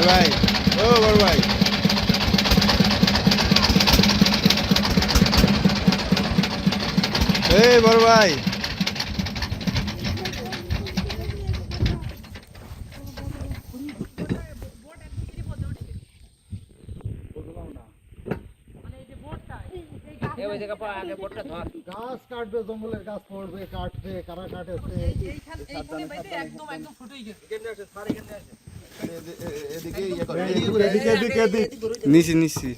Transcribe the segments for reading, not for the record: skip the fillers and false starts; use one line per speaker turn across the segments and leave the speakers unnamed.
ভাই, ও বড় ভাই, এই বড় ভাই,
গাছ কাটবে, জঙ্গলের গাছ পড়বে, কাটবে, কারা কাটেছে।
নিছি নিছি।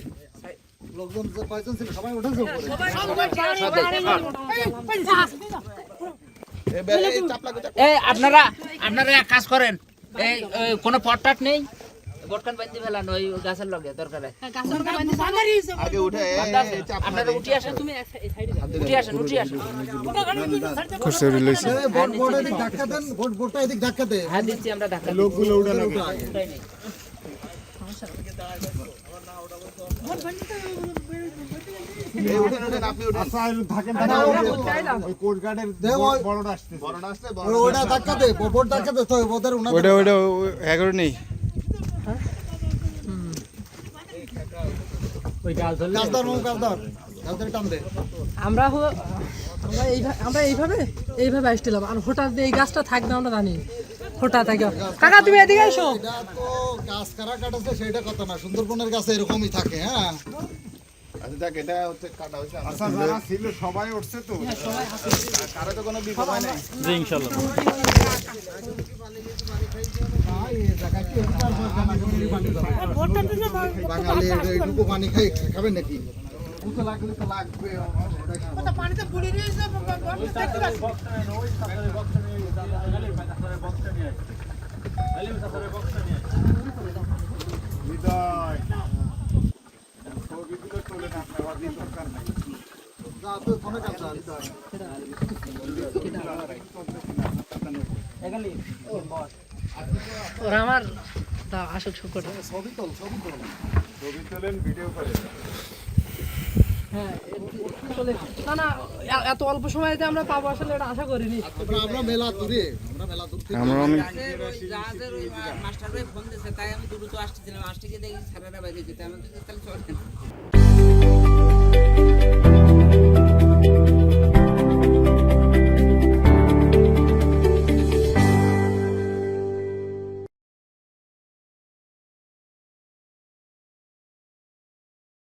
লোকজন যে কয়জন ছিল সবাই উঠেছে উপরে।
আপনারা এক কাজ করেন, এই কোনো পটটাট নেই, বটকান বান্ধি ফেলান ওই গাছের লগে দরকারে।
আগে উঠে
আপনারা উঠে আসেন, উঠে আসেন।
খুশি লইছি।
ভোট এদিক ধাক্কা দেন, ভোটটা এদিক ধাক্কা দে।
হ্যাঁ দিচ্ছি আমরা ধাক্কা।
লোকগুলো উঠানো আগে। আচ্ছা, থাকেন ওই কোর্ট গার্ডের বড়টা আসছে, ওটা ধাক্কা দে, ভোট ধাক্কা দে তো ওদের উনা।
ওটা ওটা এগারো নেই।
আমরা এইভাবে আসছিলাম, আর হঠাৎ এই গাছটা থাকবে আমরা জানি। হঠাৎ কাকা তুমি এদিকে এসো।
এটা তো গাছ কারা কাটাছে সেটা কথা না, সুন্দরবনের গাছে এরকমই থাকে। হ্যাঁ,
আচ্ছা দেখ, এটা হচ্ছে কাটা হয়েছে।
আচ্ছা, যারা ছিল সবাই উঠছে তো?
কারো তো কোনো বিপদ হয় নাই।
জি ইনশাআল্লাহ।
বাঙালি এইটুকু পানি খাবেন নাকি? লাগলে তো লাগবে।
আমার আসুক শুক্র।
ছবি তোলেন, ভিডিও করেন।
হ্যাঁ আসলে না এত অল্প সময়তে আমরা পাবো আসলে এটা আশা করিনি।
আমরা মেলা দূরে,
আমরা অনেক
মাস্টার ফোন দিয়েছে, তাই আমি দ্রুত আসতেছিলাম। আসতে গিয়ে দেখি স্যারেরা বাইরে যেতে, আমি তাহলে চলেন।